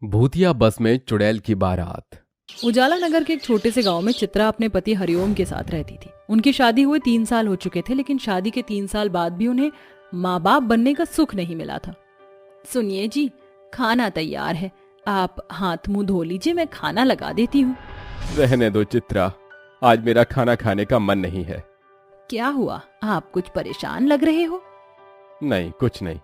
भूतिया बस में चुड़ैल की बारात। उजाला नगर के एक छोटे से गांव में चित्रा अपने पति हरिओम के साथ रहती थी। उनकी शादी हुए 3 साल हो चुके थे, लेकिन शादी के 3 साल बाद भी उन्हें माँ बाप बनने का सुख नहीं मिला था। सुनिए जी, खाना तैयार है, आप हाथ मुंह धो लीजिए, मैं खाना लगा देती हूँ। रहने दो चित्रा, आज मेरा खाना खाने का मन नहीं है। क्या हुआ, आप कुछ परेशान लग रहे हो? नहीं, कुछ नहीं।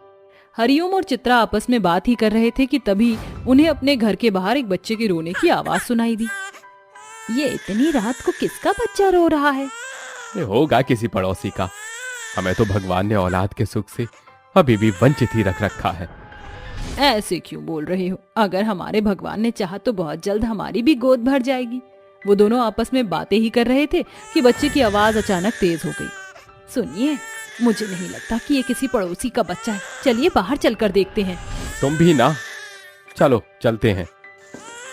हरिओम और चित्रा आपस में बात ही कर रहे थे कि तभी उन्हें अपने घर के बाहर एक बच्चे के रोने की आवाज सुनाई दी। ये इतनी रात को किसका बच्चा रो रहा है? ये होगा किसी पड़ोसी का। हमें तो भगवान ने औलाद के सुख से अभी भी वंचित ही रख रखा है। ऐसे क्यों बोल रहे हो? अगर हमारे भगवान ने चाहा तो बहुत जल्द हमारी भी गोद भर जाएगी। वो दोनों आपस में बातें ही कर रहे थे कि बच्चे की आवाज अचानक तेज हो गई। सुनिए, मुझे नहीं लगता कि ये किसी पड़ोसी का बच्चा है। चलिए बाहर चलकर देखते हैं। तुम भी ना, चलो चलते हैं।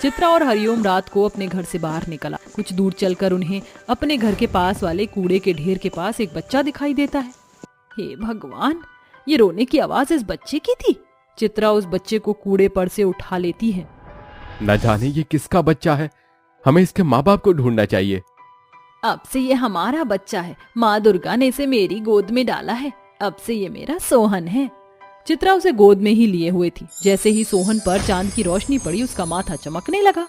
चित्रा और हरिओम रात को अपने घर से बाहर निकला। कुछ दूर चलकर उन्हें अपने घर के पास वाले कूड़े के ढेर के पास एक बच्चा दिखाई देता है। हे भगवान, ये रोने की आवाज इस बच्चे की थी। चित्रा उस बच्चे को कूड़े पर से उठा लेती है। न जाने ये किसका बच्चा है, हमें इसके माँ बाप को ढूंढना चाहिए। अब से ये हमारा बच्चा है, माँ दुर्गा ने इसे मेरी गोद में डाला है। अब से ये मेरा सोहन है। चित्रा उसे गोद में ही लिए हुए थी। जैसे ही सोहन पर चांद की रोशनी पड़ी, उसका माथा चमकने लगा।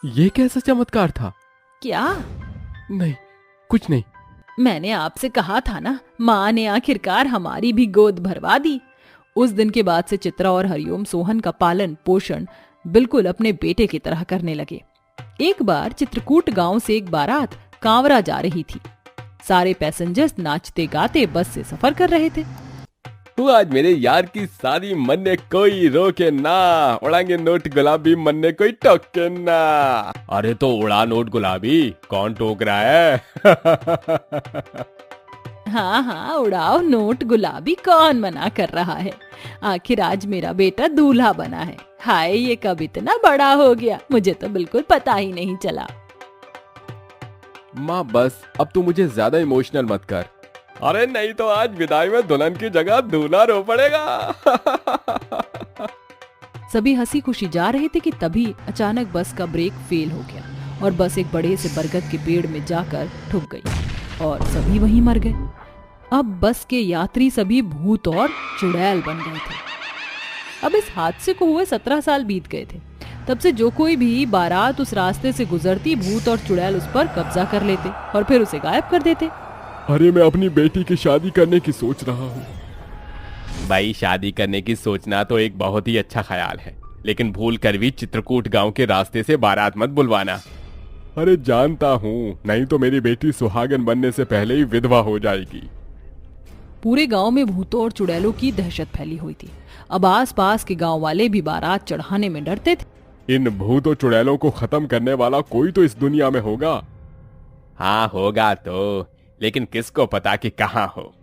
ये कैसा चमत्कार था? क्या? नहीं, कुछ नहीं। मैंने आपसे कहा था ना, माँ ने आखिरकार हमारी भी गोद भरवा दी। उस दिन के बाद से चित्रा और हरिओम सोहन का पालन पोषण बिल्कुल अपने बेटे की तरह करने लगे। एक बार चित्रकूट गांव से एक बारात कांवरा जा रही थी। सारे पैसेंजर्स नाचते गाते बस से सफर कर रहे थे। आज मेरे यार की शादी, मन्ने कोई रोके ना, उड़ाएंगे नोट गुलाबी, मन्ने कोई टोके ना। अरे तो उड़ा नोट गुलाबी, कौन टोक रहा है? हाँ हाँ, उड़ाओ नोट गुलाबी, कौन मना कर रहा है? आखिर आज मेरा बेटा दूल्हा बना है। हाय, ये कब इतना बड़ा हो गया, मुझे तो बिल्कुल पता ही नहीं चला। माँ बस, अब तू मुझे ज्यादा इमोशनल मत कर। अरे नहीं तो आज विदाई में दुल्हन की जगह दूल्हा रो पड़ेगा। सभी हंसी खुशी जा रहे थे कि तभी अचानक बस का ब्रेक फेल हो गया और बस एक बड़े से बरगद के पेड़ में जाकर ठुक गई और सभी वहीं मर गए। अब बस के यात्री सभी भूत और चुड़ैल बन गए थे। अब इस हादसे को हुए 17 साल बीत गए थे। तब से जो कोई भी बारात उस रास्ते से गुजरती, भूत और चुड़ैल उस पर कब्जा कर लेते और फिर उसे गायब कर देते। अरे मैं अपनी बेटी की शादी करने की सोच रहा हूँ। भाई, शादी करने की सोचना तो एक बहुत ही अच्छा ख्याल है, लेकिन भूल कर भी चित्रकूट गांव के रास्ते से बारात मत बुलवाना। अरे जानता हूँ, नहीं तो मेरी बेटी सुहागन बनने से पहले ही विधवा हो जाएगी। पूरे गांव में भूतों और चुड़ैलों की दहशत फैली हुई थी। अब आस पास के गांव वाले भी बारात चढ़ाने में डरते थे। इन भूतों चुड़ैलों को खत्म करने वाला कोई तो इस दुनिया में होगा। हाँ होगा तो, लेकिन किसको पता कि कहाँ हो।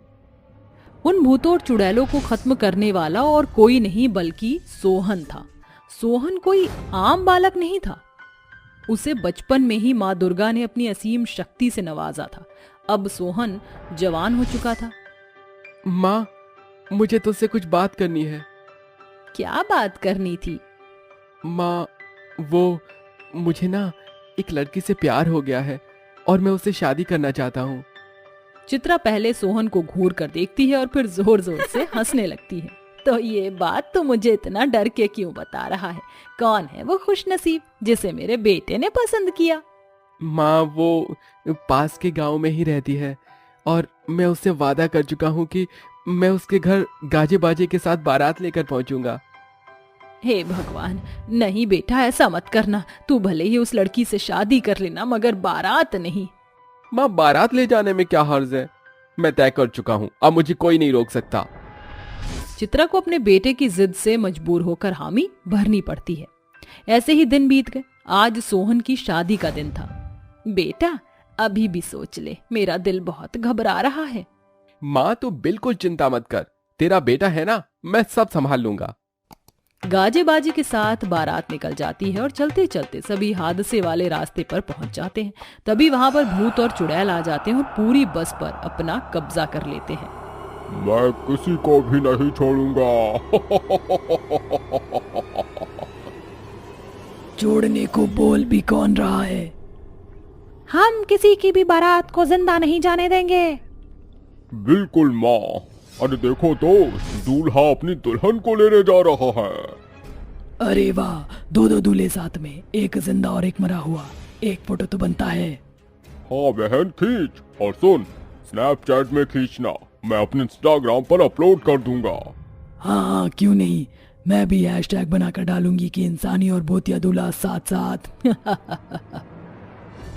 उन भूतों और चुड़ैलों को खत्म करने वाला और कोई नहीं बल्कि सोहन था। सोहन कोई आम बालक नहीं था। उसे बचपन में ही माँ दुर्गा ने अपनी असीम शक्ति से नवाजा था। अब सोहन जवान हो चुका था। माँ, मुझे तुझसे कुछ बात करनी है। क्या बात करनी थी? माँ, वो मुझे ना एक लड़की से प्यार हो गया है और मैं उससे शादी करना चाहता हूँ। चित्रा पहले सोहन को घूर कर देखती है और फिर जोर जोर से हंसने लगती है। तो ये बात तो मुझे इतना डर के क्यों बता रहा है? कौन है वो खुशनसीब जिसे मेरे बेटे ने पसंद किया? माँ, वो पास के गांव में ही रहती है और मैं उससे वादा कर चुका हूँ कि मैं उसके घर गाजे बाजे के साथ बारात लेकर पहुंचूंगा। हे भगवान, नहीं बेटा, ऐसा मत करना। तू भले ही उस लड़की से शादी कर लेना, मगर बारात नहीं। माँ, बारात ले जाने में क्या हर्ज है? मैं तय कर चुका हूँ, अब मुझे कोई नहीं रोक सकता। चित्रा को अपने बेटे की जिद से मजबूर होकर हामी भरनी पड़ती है। ऐसे ही दिन बीत गए। आज सोहन की शादी का दिन था। बेटा, अभी भी सोच ले, मेरा दिल बहुत घबरा रहा है। माँ, तू बिल्कुल चिंता मत कर, तेरा बेटा है ना, मैं सब संभाल लूंगा। गाजे बाजे के साथ बारात निकल जाती है और चलते चलते सभी हादसे वाले रास्ते पर पहुंच जाते हैं। तभी वहां पर भूत और चुड़ैल आ जाते हैं और पूरी बस पर अपना कब्जा कर लेते हैं। मैं किसी को भी नहीं छोड़ूंगा। छोड़ने को बोल भी कौन रहा है? हम किसी की भी बारात को जिंदा नहीं जाने देंगे। बिल्कुल माँ। अरे देखो तो, दूल्हा अपनी दुल्हन को लेने जा रहा है। अरे वाह, दो दो दूल्हे साथ में, एक जिंदा और एक मरा हुआ। एक फोटो तो बनता है। हाँ बहन, खींच। और सुन, स्नैपचैट में खींचना, मैं अपने इंस्टाग्राम पर अपलोड कर दूंगा। हाँ हाँ, क्यों नहीं, मैं भी हैशटैग बनाकर डालूंगी कि इंसानी और भूतिया दूल्हा साथ साथ।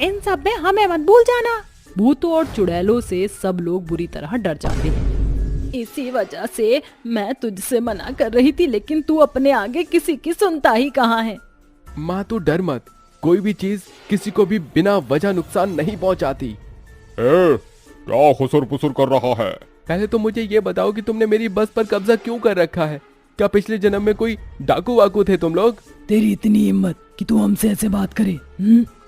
इन सब में हमें मत भूल जाना। भूतों और चुड़ैलों से सब लोग बुरी तरह डर जाते हैं। इसी वजह से मैं तुझसे मना कर रही थी, लेकिन तू अपने आगे किसी की सुनता ही कहाँ है। माँ तू डर मत, कोई भी चीज किसी को भी बिना वजह नुकसान नहीं पहुँचाती। क्या खुसर पुसर कर रहा है? पहले तो मुझे ये बताओ कि तुमने मेरी बस पर कब्जा क्यों कर रखा है? क्या पिछले जन्म में कोई डाकू वाकू थे तुम लोग? तेरी इतनी हिम्मत कि तू हमसे ऐसे बात करे?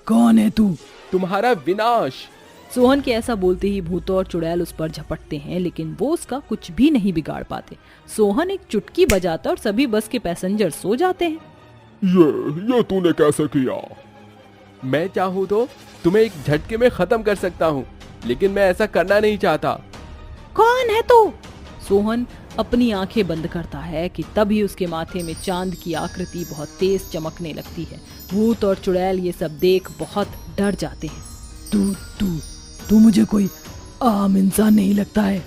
कौन है तू? तुम्हारा विनाश। सोहन के ऐसा बोलते ही भूतों और चुड़ैल उस पर झपटते हैं, लेकिन वो उसका कुछ भी नहीं बिगाड़ पाते। सोहन एक चुटकी बजाता और सभी बस के पैसेंजर सो जाते हैं। ये तूने कैसे किया? मैं चाहूँ तो तुम्हें एक झटके में खत्म कर सकता हूँ, लेकिन मैं ऐसा करना नहीं चाहता। कौन है तू? सोहन अपनी आंखें बंद करता है कि तभी उसके माथे में चांद की आकृति बहुत तेज चमकने लगती है। भूत और चुड़ैल ये सब देख बहुत डर जाते हैं। तू तू तू मुझे कोई आम इंसान नहीं लगता है।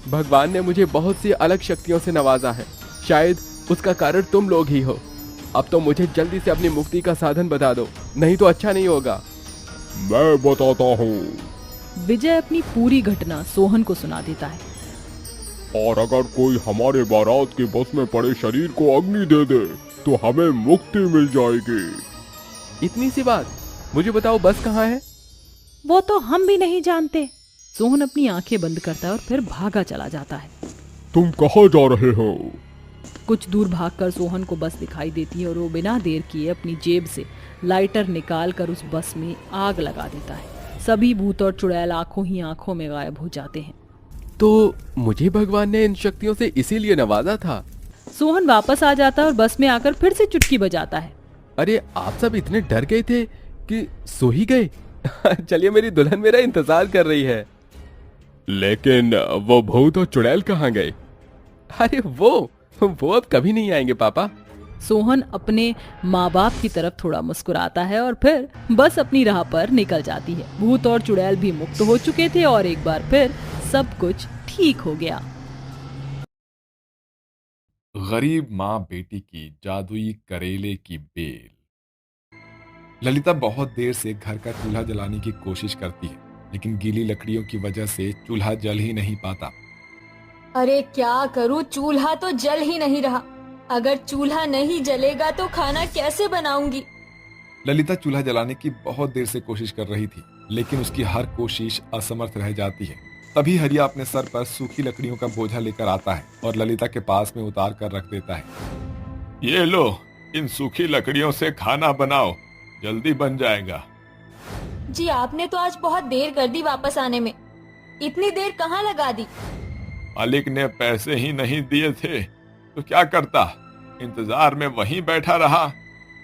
भगवान ने मुझे बहुत सी अलग शक्तियों से नवाजा है, शायद उसका कारण तुम लोग ही हो। अब तो मुझे जल्दी से अपनी मुक्ति का साधन बता दो, नहीं तो अच्छा नहीं होगा। मैं बताता हूँ। विजय अपनी पूरी घटना सोहन को सुना देता है। और अगर कोई हमारे बारात की बस में पड़े शरीर को अग्नि दे दे तो हमें मुक्ति मिल जाएगी। इतनी सी बात? मुझे बताओ बस कहाँ है? वो तो हम भी नहीं जानते। सोहन अपनी आंखें बंद करता है और फिर भागा चला जाता है। तुम कहाँ जा रहे हो? कुछ दूर भागकर सोहन को बस दिखाई देती है और वो बिना देर किए अपनी जेब से लाइटर निकाल कर उस बस में आग लगा देता है। सभी भूत और चुड़ैल आंखों ही आंखों में गायब हो जाते हैं। तो मुझे भगवान ने इन शक्तियों से इसीलिए नवाजा था। सोहन वापस आ जाता है और बस में आकर फिर से चुटकी बजाता है। अरे आप सब इतने डर गए थे कि सो ही गए। चलिए, मेरी दुल्हन मेरा इंतजार कर रही है। लेकिन वो भूत और चुड़ैल कहाँ गए? अरे वो अब कभी नहीं आएंगे पापा। सोहन अपने माँ बाप की तरफ थोड़ा मुस्कुराता है और फिर बस अपनी राह पर निकल जाती है। भूत और चुड़ैल भी मुक्त हो चुके थे और एक बार फिर सब कुछ ठीक हो गया। गरीब माँ बेटी की जादुई करेले की बेल। ललिता बहुत देर से घर का चूल्हा जलाने की कोशिश करती है, लेकिन गीली लकड़ियों की वजह से चूल्हा जल ही नहीं पाता। अरे क्या करूं, चूल्हा तो जल ही नहीं रहा। अगर चूल्हा नहीं जलेगा तो खाना कैसे बनाऊंगी? ललिता चूल्हा जलाने की बहुत देर से कोशिश कर रही थी, लेकिन उसकी हर कोशिश असमर्थ रह जाती है। तभी हरिया अपने सर पर सूखी लकड़ियों का बोझा लेकर आता है और ललिता के पास में उतार कर रख देता है। ये लो, इन सूखी लकड़ियों से खाना बनाओ, जल्दी बन जाएगा। जी आपने तो आज बहुत देर कर दी वापस आने में। इतनी देर कहाँ लगा दी? मालिक ने पैसे ही नहीं दिए थे तो क्या करता, इंतजार में वहीं बैठा रहा।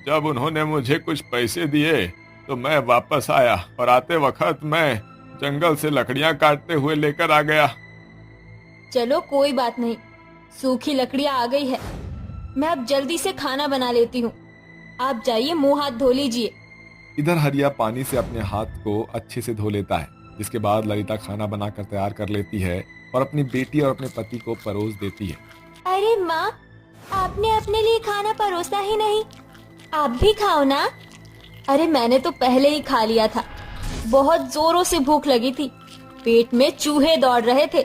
जब उन्होंने मुझे कुछ पैसे दिए तो मैं वापस आया और आते वक्त मैं जंगल से लकड़ियां काटते हुए लेकर आ गया। चलो कोई बात नहीं, सूखी लकड़ियां आ गई है। मैं अब जल्दी से खाना बना लेती हूँ। आप जाइए, मुंह हाथ धो लीजिए। इधर हरिया पानी से अपने हाथ को अच्छे से धो लेता है, जिसके बाद ललिता खाना बनाकर तैयार कर लेती है और अपनी बेटी और अपने पति को परोस देती है। अरे माँ, आपने अपने लिए खाना परोसा ही नहीं, आप भी खाओ ना। अरे मैंने तो पहले ही खा लिया था, बहुत जोरों से भूख लगी थी, पेट में चूहे दौड़ रहे थे,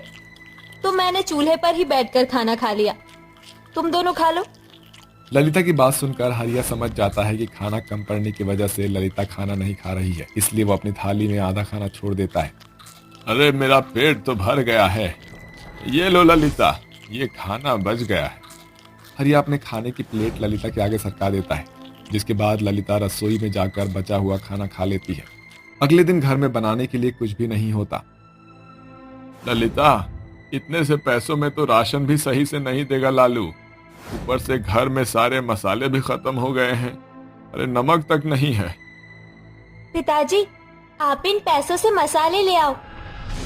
तो मैंने चूल्हे पर ही बैठकर खाना खा लिया। तुम दोनों खा लो। ललिता की बात सुनकर हरिया समझ जाता है कि खाना कम पड़ने की वजह से ललिता खाना नहीं खा रही है, इसलिए वो अपनी थाली में आधा खाना छोड़ देता है। अरे मेरा पेट तो भर गया है, ये लो ललिता, ये खाना बच गया है। हरिया अपने खाने की प्लेट ललिता के आगे सरका देता है, जिसके बाद ललिता रसोई में जाकर बचा हुआ खाना खा लेती है। अगले दिन घर में बनाने के लिए कुछ भी नहीं होता। ललिता, इतने से पैसों में तो राशन भी सही से नहीं देगा लालू, ऊपर से घर में सारे मसाले भी खत्म हो गए हैं। अरे नमक तक नहीं है। पिताजी, आप इन पैसों से मसाले ले आओ।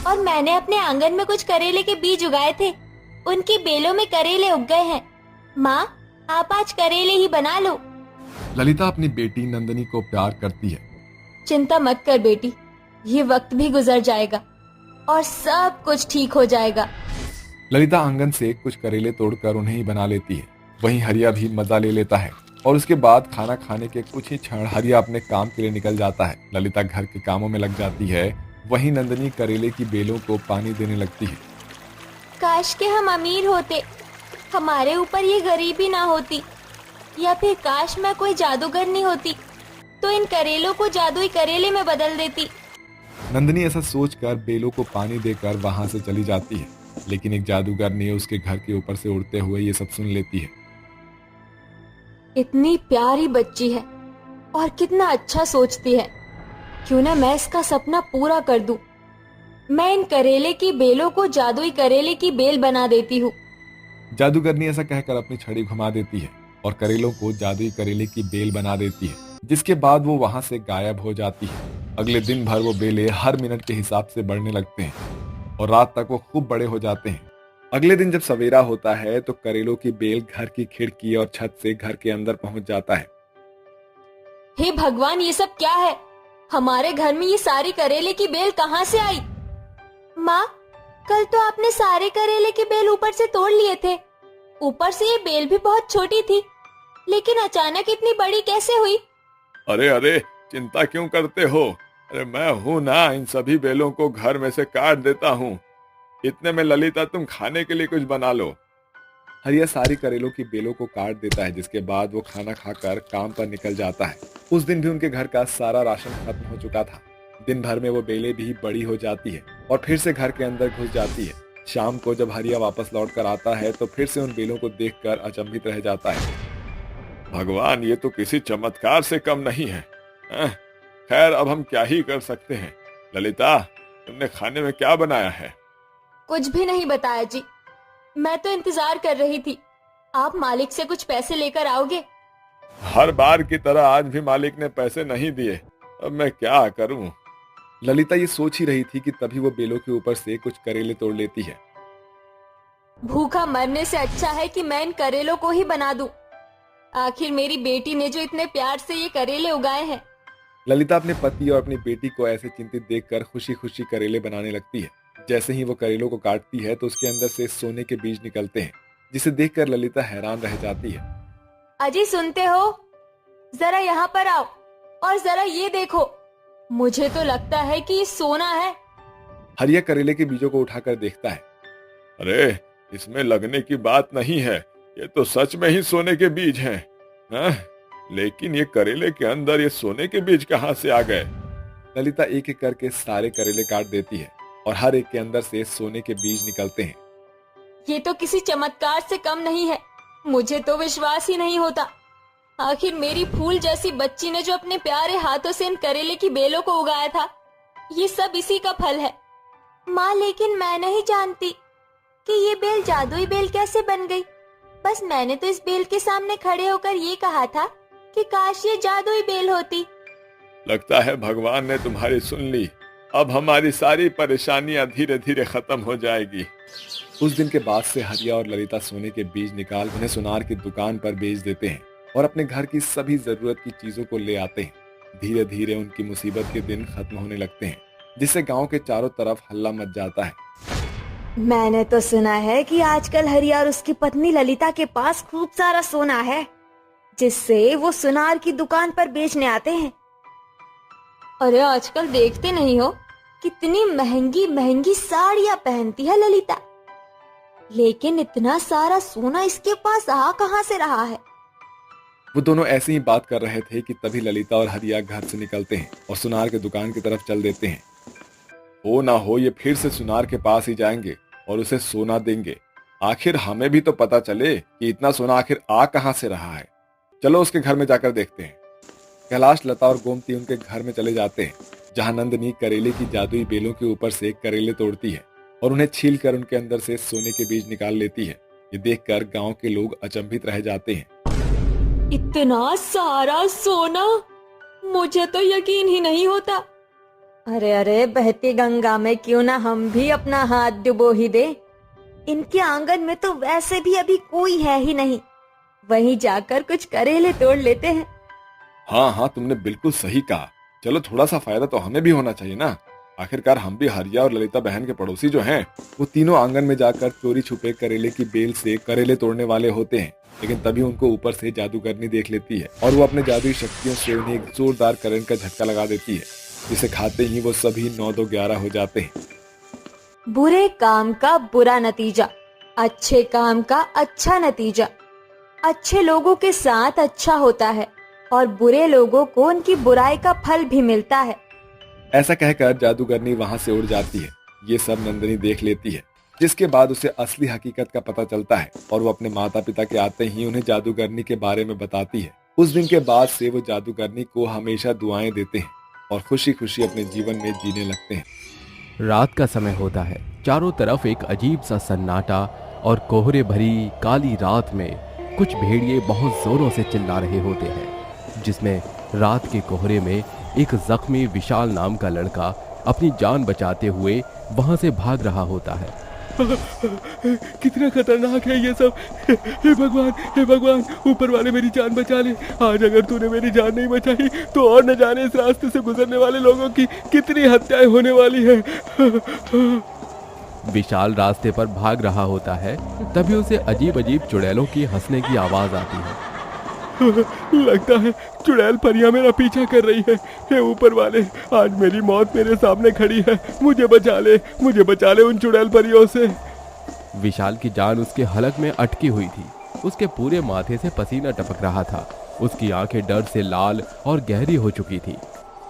और मैंने अपने आंगन में कुछ करेले के बीज उगाए थे, उनकी बेलों में करेले उग गए हैं। माँ, आप आज करेले ही बना लो। ललिता अपनी बेटी नंदिनी को प्यार करती है। चिंता मत कर बेटी, ये वक्त भी गुजर जाएगा और सब कुछ ठीक हो जाएगा। ललिता आंगन से कुछ करेले तोड़कर उन्हें ही बना लेती है। वहीं हरिया भी मजा ले लेता है और उसके बाद खाना खाने के कुछ ही क्षण हरिया अपने काम के लिए निकल जाता है। ललिता घर के कामों में लग जाती है। वहीं नंदिनी करेले की बेलों को पानी देने लगती है। काश के हम अमीर होते, हमारे ऊपर ये गरीबी ना होती। या फिर काश मैं कोई जादूगर नहीं होती तो इन करेलों को जादुई करेले में बदल देती। नंदिनी ऐसा सोचकर बेलों को पानी देकर वहां से चली जाती है, लेकिन एक जादूगर ने उसके घर के ऊपर से उड़ते हुए ये सब सुन लेती है। इतनी प्यारी बच्ची है और कितना अच्छा सोचती है, क्यों ना मैं इसका सपना पूरा कर दूं। मैं इन करेले की बेलों को जादुई करेले की बेल बना देती हूँ। जादूगरनी ऐसा कहकर अपनी छड़ी घुमा देती है और करेलों को जादुई करेले की बेल बना देती है, जिसके बाद वो वहां से गायब हो जाती है। अगले दिन भर वो बेले हर मिनट के हिसाब से बढ़ने लगते हैं और रात तक वो खूब बड़े हो जाते हैं। अगले दिन जब सवेरा होता है तो करेलों की बेल घर की खिड़की और छत से घर के अंदर पहुंच जाता है। हे भगवान, ये सब क्या है? हमारे घर में ये सारी करेले की बेल कहाँ से आई? माँ, कल तो आपने सारे करेले की बेल ऊपर से तोड़ लिए थे। ऊपर से ये बेल भी बहुत छोटी थी, लेकिन अचानक इतनी बड़ी कैसे हुई? अरे अरे, चिंता क्यों करते हो? अरे मैं हूं ना, इन सभी बेलों को घर में से काट देता हूँ। इतने में ललिता तुम खाने के लिए कुछ बना लो। हरिया सारी करेलों की बेलों को काट देता है, जिसके बाद वो खाना खाकर काम पर निकल जाता है। उस दिन भी उनके घर का सारा राशन खत्म हो चुका था। दिन भर में वो बेलें भी बड़ी हो जाती है और फिर से घर के अंदर घुस जाती है। शाम को जब हरिया वापस लौट कर आता है तो फिर से उन बेलों को देखकर अचंभित रह जाता है। भगवान, ये तो किसी चमत्कार से कम नहीं है। खैर, अब हम क्या ही कर सकते हैं। ललिता, तुमने खाने में क्या बनाया है? कुछ भी नहीं बताया जी, मैं तो इंतजार कर रही थी। आप मालिक से कुछ पैसे लेकर आओगे? हर बार की तरह आज भी मालिक ने पैसे नहीं दिए। अब मैं क्या करूं? ललिता ये सोच ही रही थी कि तभी वो बेलों के ऊपर से कुछ करेले तोड़ लेती है। भूखा मरने से अच्छा है कि मैं इन करेलों को ही बना दूं। आखिर मेरी बेटी ने जो इतने प्यार से ये करेले उगाए हैं। ललिता अपने पति और अपनी बेटी को ऐसे चिंतित देखकर खुशी खुशी करेले बनाने लगती है। जैसे ही वो करेलों को काटती है तो उसके अंदर से सोने के बीज निकलते हैं, जिसे देखकर ललिता हैरान रह जाती है। अजी, सुनते हो? जरा यहाँ पर आओ और जरा ये देखो। मुझे तो लगता है कि ये सोना है। हरिया करेले के बीजों को उठाकर देखता है। अरे, इसमें लगने की बात नहीं है, ये तो सच में ही सोने के बीज हैं। लेकिन ये करेले के अंदर ये सोने के बीज कहाँ से आ गए? ललिता एक एक करके सारे करेले काट देती है और हर एक के अंदर से सोने के बीज निकलते हैं। ये तो किसी चमत्कार से कम नहीं है। मुझे तो विश्वास ही नहीं होता। आखिर मेरी फूल जैसी बच्ची ने जो अपने प्यारे हाथों से इन करेले की बेलों को उगाया था, ये सब इसी का फल है। माँ, लेकिन मैं नहीं जानती कि ये बेल जादुई बेल कैसे बन गई। बस मैंने तो इस बेल के सामने खड़े होकर ये कहा था कि काश ये जादुई बेल होती। लगता है भगवान ने तुम्हारी सुन ली। अब हमारी सारी परेशानियां धीरे धीरे खत्म हो जाएगी। उस दिन के बाद से हरिया और ललिता सोने के बीज निकाल उन्हें सुनार की दुकान पर बेच देते हैं और अपने घर की सभी जरूरत की चीजों को ले आते हैं। धीरे धीरे उनकी मुसीबत के दिन खत्म होने लगते हैं, जिससे गांव के चारों तरफ हल्ला मच जाता है। मैंने तो सुना है कि आजकल हरिया और उसकी पत्नी ललिता के पास खूब सारा सोना है, जिससे वो सुनार की दुकान पर बेचने आते हैं। अरे आजकल देखते नहीं हो कितनी महंगी महंगी साड़ियां पहनती है ललिता, लेकिन इतना सारा सोना इसके पास आ कहां से रहा है? वो दोनों ऐसे ही बात कर रहे थे कि तभी ललिता और हरिया घर से निकलते हैं और सुनार के दुकान की तरफ चल देते हैं। हो ना हो ये फिर से सुनार के पास ही जाएंगे और उसे सोना देंगे। आखिर हमें भी तो पता चले कि इतना सोना आखिर आ कहां से रहा है। चलो उसके घर में जाकर देखते हैं। कैलाश, लता और गोमती उनके घर में चले जाते हैं, जहां नंदिनी करेले की जादुई बेलों के ऊपर से करेले तोड़ती है और उन्हें छील कर उनके अंदर से सोने के बीज निकाल लेती है। ये देखकर गांव के लोग अचंभित रह जाते हैं। इतना सारा सोना, मुझे तो यकीन ही नहीं होता। अरे अरे, बहती गंगा में क्यों ना हम भी अपना हाथ डुबो ही दे। इनके आंगन में तो वैसे भी अभी कोई है ही नहीं, वहीं जाकर कुछ करेले तोड़ लेते हैं। हाँ हाँ, तुमने बिल्कुल सही कहा। चलो, थोड़ा सा फायदा तो हमें भी होना चाहिए ना। आखिरकार हम भी हरिया और ललिता बहन के पड़ोसी जो हैं, वो तीनों आंगन में जाकर चोरी छुपे करेले की बेल से करेले तोड़ने वाले होते हैं। लेकिन तभी उनको ऊपर से जादूगरनी देख लेती है और वो अपने जादुई शक्तियों से उन्हें एक जोरदार करंट का झटका लगा देती है, जिसे खाते ही वो सभी 9-2-11 हो जाते हैं। बुरे काम का बुरा नतीजा, अच्छे काम का अच्छा नतीजा। अच्छे लोगों के साथ अच्छा होता है और बुरे लोगों को उनकी बुराई का फल भी मिलता है। ऐसा कहकर जादूगरनी वहां से उड़ जाती है। ये सब नंदिनी देख लेती है, जिसके बाद उसे असली हकीकत का पता चलता है और वो अपने माता पिता के आते ही उन्हें जादूगरनी के बारे में बताती है। उस दिन के बाद से वो जादूगरनी को हमेशा दुआएं देते हैं और खुशी खुशी अपने जीवन में जीने लगते हैं। रात का समय होता है। चारों तरफ एक अजीब सा सन्नाटा और कोहरे भरी काली रात में कुछ भेड़िए बहुत जोरों से चिल्ला रहे होते हैं, जिसमें रात के कोहरे में एक जख्मी विशाल नाम का लड़का अपनी जान बचाते हुए वहां से भाग रहा होता है। कितना खतरनाक है ये सब। हे भगवान, ऊपर वाले मेरी जान बचा ले। आज अगर तूने मेरी जान नहीं बचाई तो और न जाने इस रास्ते से गुजरने वाले लोगों की कितनी हत्याएं होने वाली है। विशाल रास्ते पर भाग रहा होता है, तभी उसे अजीब अजीब चुड़ैलों की हंसने की आवाज आती है। लगता है चुड़ैल परियां मेरा पीछा कर रही है। हे ऊपर वाले, आज मेरी मौत मेरे सामने खड़ी है। मुझे बचा ले उन चुड़ैल परियों से। विशाल की जान उसके हलक में अटकी हुई थी। उसके पूरे माथे से पसीना टपक रहा था। उसकी आंखें डर से लाल और गहरी हो चुकी थी।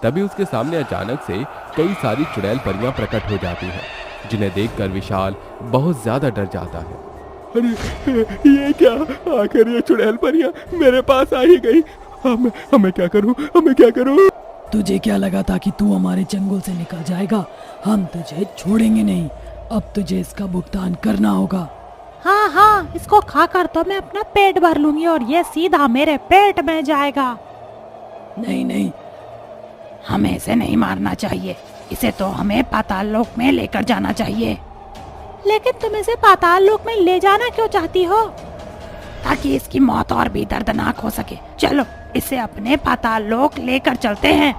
तभी उसके सामने अचानक से कई सारी चुड़ैल परियां प्रकट हो जाती हैं, जिन्हें देखकर विशाल बहुत ज्यादा डर जाता है। अरे ये क्या, आखिर ये चुड़ैल परियां मेरे पास आ ही गई। हमें क्या करूं? तुझे क्या लगा था कि तू हमारे चंगुल से निकल जाएगा? हम तुझे छोड़ेंगे नहीं। अब तुझे इसका भुगतान करना होगा। हाँ, इसको खाकर तो मैं अपना पेट भर लूंगी और ये सीधा मेरे पेट में जाएगा। नहीं, हमें इसे नहीं मारना चाहिए। इसे तो हमें पाताल लोक में लेकर जाना चाहिए। लेकिन तुम इसे पाताल लोक में ले जाना क्यों चाहती हो? ताकि इसकी मौत और भी दर्दनाक हो सके। चलो, इसे अपने पाताल लोक लेकर चलते हैं।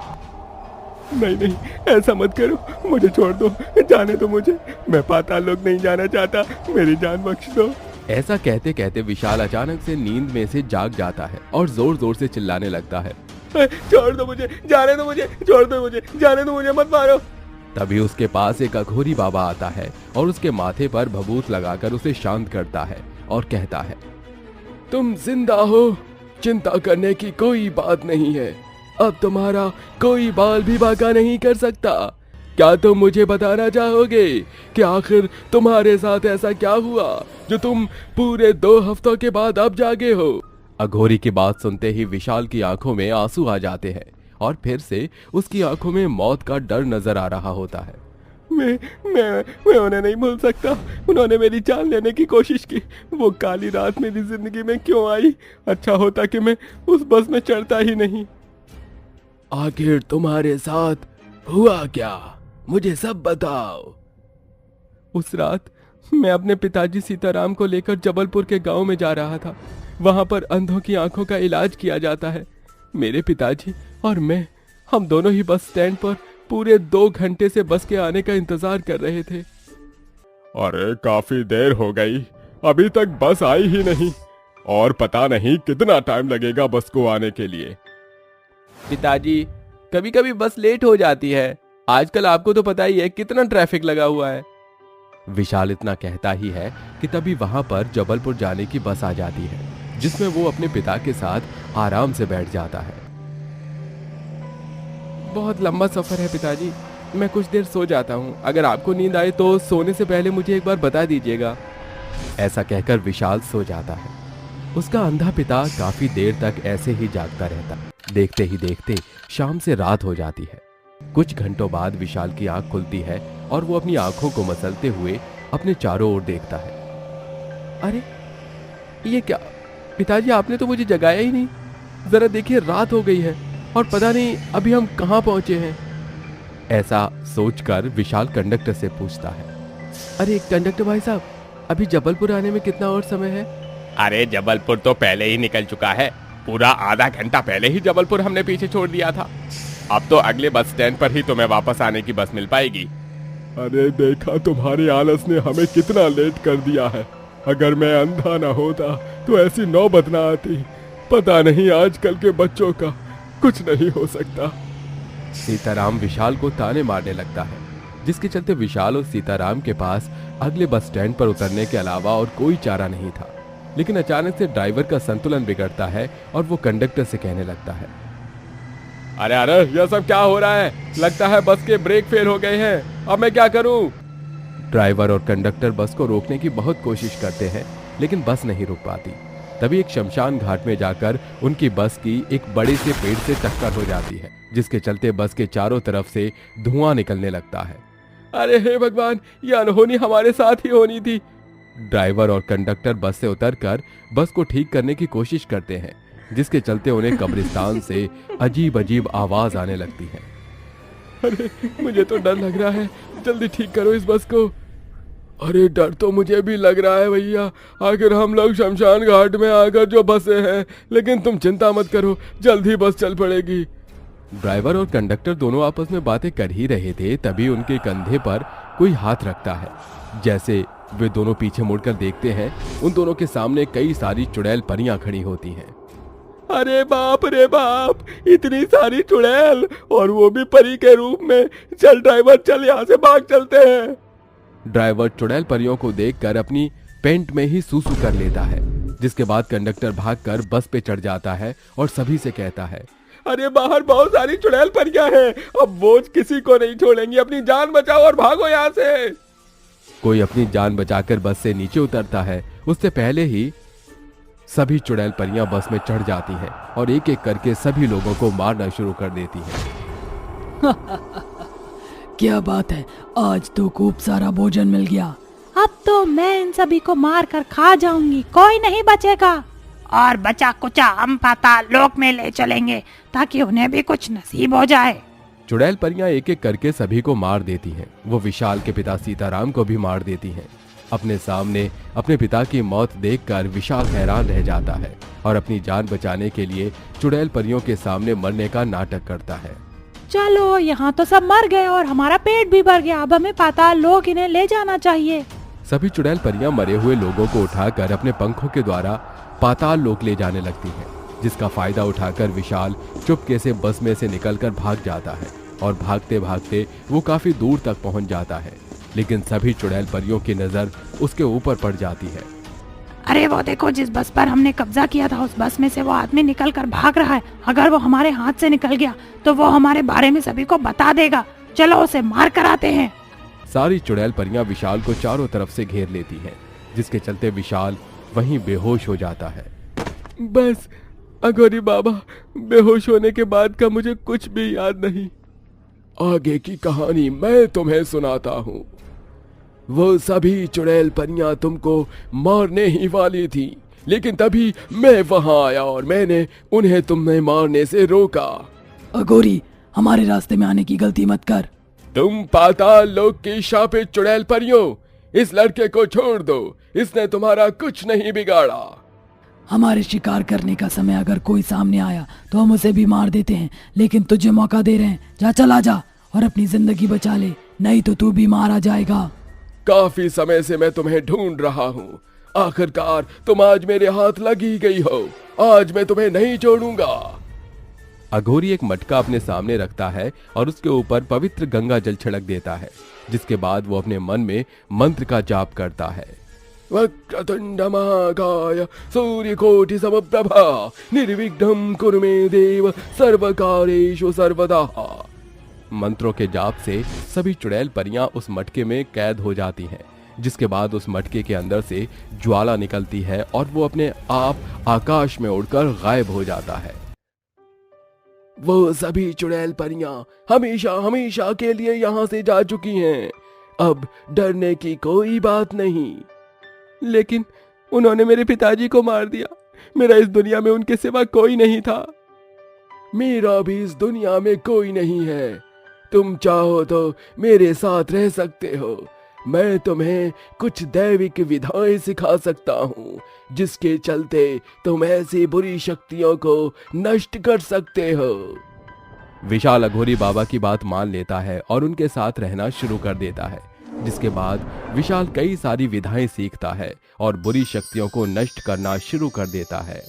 नहीं, ऐसा मत करो। मुझे छोड़ दो, जाने दो मुझे। मैं पाताल लोक नहीं जाना चाहता। मेरी जान बख्श दो। ऐसा कहते कहते विशाल अचानक से नींद में से जाग जाता है और जोर जोर से चिल्लाने लगता है। छोड़ दो मुझे, जाने दो मुझे, छोड़ दो मुझे, जाने दो मुझे, मत मारो। तभी उसके पास एक अघोरी बाबा आता है और उसके माथे पर भभूत लगाकर उसे शांत करता है और कहता है, तुम जिंदा हो, चिंता करने की कोई बात नहीं है। अब तुम्हारा कोई बाल भी बांका नहीं कर सकता। क्या तुम मुझे बताना चाहोगे कि आखिर तुम्हारे साथ ऐसा क्या हुआ जो तुम पूरे 2 हफ्तों के बाद अब जागे हो? अघोरी की बात सुनते ही विशाल की आंखों में आंसू आ जाते हैं और फिर से उसकी आंखों में मौत का डर नजर आ रहा होता है। मैं उन्हें नहीं भूल सकता। उन्होंने मेरी जान लेने की कोशिश की। वो काली रात मेरी जिंदगी में क्यों आई? अच्छा होता कि मैं उस बस में चढ़ता ही नहीं। आखिर तुम्हारे साथ हुआ क्या? मुझे सब बताओ। उस रात मैं अपने पिताजी सीताराम को लेकर जबलपुर के गांव में जा रहा था। वहां पर अंधों की आंखों का इलाज किया जाता है। मेरे पिताजी और मैं, हम दोनों ही बस स्टैंड पर पूरे 2 घंटे से बस के आने का इंतजार कर रहे थे। अरे काफी देर हो गई, अभी तक बस आई ही नहीं और पता नहीं कितना टाइम लगेगा बस को आने के लिए। पिताजी, कभी कभी बस लेट हो जाती है। आजकल आपको तो पता ही है कितना ट्रैफिक लगा हुआ है। विशाल इतना कहता ही है कि तभी वहां पर जबलपुर जाने की बस आ जाती है, जिसमें वो अपने पिता के साथ आराम से बैठ जाता है। बहुत लंबा सफर है पिताजी, मैं कुछ देर सो जाता हूँ। अगर आपको नींद आए तो सोने से पहले मुझे एक बार बता दीजिएगा। ऐसा कहकर विशाल सो जाता है। उसका अंधा पिता काफी देर तक ऐसे ही जागता रहता। देखते ही देखते शाम से रात हो जाती है। कुछ घंटों बाद विशाल की आंख खुलती है और वो अपनी आंखों को मसलते हुए अपने चारों ओर देखता है। अरे ये क्या पिताजी, आपने तो मुझे जगाया ही नहीं। जरा देखिए रात हो गई है और पता नहीं अभी हम कहाँ पहुंचे हैं। ऐसा सोचकर विशाल कंडक्टर से पूछता है, अरे कंडक्टर भाई साहब, अभी जबलपुर आने में कितना और समय है? अरे जबलपुर तो पहले ही निकल चुका है, पूरा आधा घंटा पहले ही जबलपुर हमने पीछे छोड़ दिया था। अब तो अगले बस स्टैंड पर ही तुम्हें वापस आने की बस मिल पाएगी। अरे देखा तुम्हारे आलस ने हमें कितना लेट कर दिया है। अगर मैं अंधा ना होता तो ऐसी नौबत ना आती। पता नहीं आजकल के बच्चों का कुछ नहीं हो सकता। सीताराम विशाल को ताने मारने लगता है, जिसके चलते विशाल और सीताराम के पास अगले बस स्टैंड पर उतरने के अलावा और कोई चारा नहीं था। लेकिन अचानक से ड्राइवर का संतुलन बिगड़ता है और वो कंडक्टर से कहने लगता है, अरे अरे यह सब क्या हो रहा है? लगता है बस के ब्रेक फेल हो गए हैं, अब मैं क्या करूं? ड्राइवर और कंडक्टर बस को रोकने की बहुत कोशिश करते हैं, लेकिन बस नहीं रुक पाती। तभी एक शमशान घाट में जाकर उनकी बस की एक बड़े से पेड़ से टक्कर हो जाती है, जिसके चलते बस के चारों तरफ से धुआं निकलने लगता है। अरे हे भगवान, ये अनहोनी हमारे साथ ही होनी थी। ड्राइवर और कंडक्टर बस से उतरकर बस को ठीक करने की कोशिश करते हैं, जिसके चलते उन्हें कब्रिस्तान से अजीब अजीब आवाज आने लगती है। अरे मुझे तो डर लग रहा है, जल्दी ठीक करो इस बस को। अरे डर तो मुझे भी लग रहा है भैया, आखिर हम लोग शमशान घाट में आकर जो बसे हैं, लेकिन तुम चिंता मत करो, जल्द ही बस चल पड़ेगी। ड्राइवर और कंडक्टर दोनों आपस में बातें कर ही रहे थे, तभी उनके कंधे पर कोई हाथ रखता है। जैसे वे दोनों पीछे मुड़कर देखते हैं, उन दोनों के सामने कई सारी चुड़ैल परियां खड़ी होती हैं। अरे बाप रे बाप, इतनी सारी चुड़ैल, और वो भी परी के रूप में। चल ड्राइवर, चल यहाँ से भाग चलते हैं। ड्राइवर चुड़ैल परियों को देखकर अपनी पेंट में ही सूसू कर लेता है, जिसके बाद कंडक्टर भागकर बस पे चढ़ जाता है और सभी से कहता है, अरे बाहर बहुत सारी चुड़ैल परियां हैं, अब वो किसी को नहीं छोड़ेंगी, अपनी जान बचाओ और भागो यहाँ से। कोई अपनी जान बचाकर बस से नीचे उतरता है, उससे पहले ही सभी चुड़ैल परियां बस में चढ़ जाती हैं और एक एक करके सभी लोगों को मारना शुरू कर देती हैं। क्या बात है, आज तो खूब सारा भोजन मिल गया। अब तो मैं इन सभी को मार कर खा जाऊंगी, कोई नहीं बचेगा। और बचा कुचा हम पाताल लोक में ले चलेंगे, ताकि उन्हें भी कुछ नसीब हो जाए। चुड़ैल परियां एक एक करके सभी को मार देती हैं। वो विशाल के पिता सीताराम को भी मार देती हैं। अपने सामने अपने पिता की मौत देखकर विशाल हैरान रह जाता है और अपनी जान बचाने के लिए चुड़ैल परियों के सामने मरने का नाटक करता है। चलो, यहाँ तो सब मर गए और हमारा पेट भी भर गया, अब हमें पाताल लोक इन्हें ले जाना चाहिए। सभी चुड़ैल परियां मरे हुए लोगों को उठाकर अपने पंखों के द्वारा पाताल लोक ले जाने लगती हैं, जिसका फायदा उठाकर विशाल चुपके से बस में से निकलकर भाग जाता है और भागते भागते वो काफी दूर तक पहुंच जाता है। लेकिन सभी चुड़ैल परियों की नजर उसके ऊपर पड़ जाती है। अरे वो देखो, जिस बस पर हमने कब्जा किया था, उस बस में से वो आदमी निकल कर भाग रहा है। अगर वो हमारे हाथ से निकल गया तो वो हमारे बारे में सभी को बता देगा। चलो उसे मार कर आते हैं। सारी चुड़ैल परियां विशाल को चारों तरफ से घेर लेती हैं, जिसके चलते विशाल वहीं बेहोश हो जाता है। बस अघोरी बाबा, बेहोश होने के बाद का मुझे कुछ भी याद नहीं। आगे की कहानी मैं तुम्हें सुनाता हूँ। वो सभी चुड़ैल परियां तुमको मारने ही वाली थी, लेकिन तभी मैं वहां आया और मैंने उन्हें तुम्हें मारने से रोका। अघोरी, हमारे रास्ते में आने की गलती मत कर। तुम पाताल लोक की शापित चुड़ैल परियों, इस लड़के को छोड़ दो, इसने तुम्हारा कुछ नहीं बिगाड़ा। हमारे शिकार करने का समय अगर कोई सामने आया तो हम उसे भी मार देते हैं, लेकिन तुझे मौका दे रहे हैं। जा, चला जा और अपनी जिंदगी बचा ले, नहीं तो तू भी मारा जाएगा। काफी समय से मैं तुम्हें ढूंढ रहा हूँ, आखिरकार तुम आज मेरे हाथ लगी गई हो। आज मैं तुम्हें नहीं छोड़ूंगा। अघोरी एक मटका अपने सामने रखता है और उसके ऊपर पवित्र गंगा जल छिड़क देता है, जिसके बाद वो अपने मन में मंत्र का जाप करता है। वक्रतुंड महाकाय सूर्यकोटि समप्रभा निर्विघ्नं कुरु मे देव सर्वकार्येषु सर्वदा। मंत्रों के जाप से सभी चुड़ैल परियां उस मटके में कैद हो जाती हैं, जिसके बाद उस मटके के अंदर से ज्वाला निकलती है और वो अपने आप आकाश में उड़कर गायब हो जाता है। वो सभी चुड़ैल परियां हमेशा हमेशा के लिए यहाँ से जा चुकी हैं। अब डरने की कोई बात नहीं। लेकिन उन्होंने मेरे पिताजी को मार दिया। मेरा इस दुनिया में उनके सिवा कोई नहीं था। मेरा भी इस दुनिया में कोई नहीं है। तुम चाहो तो मेरे साथ रह सकते हो। मैं तुम्हें कुछ दैविक विधाएं सिखा सकता हूँ, जिसके चलते तुम ऐसी बुरी शक्तियों को नष्ट कर सकते हो। विशाल अघोरी बाबा की बात मान लेता है और उनके साथ रहना शुरू कर देता है, जिसके बाद विशाल कई सारी विधाएं सीखता है और बुरी शक्तियों को नष्ट करना शुरू कर देता है।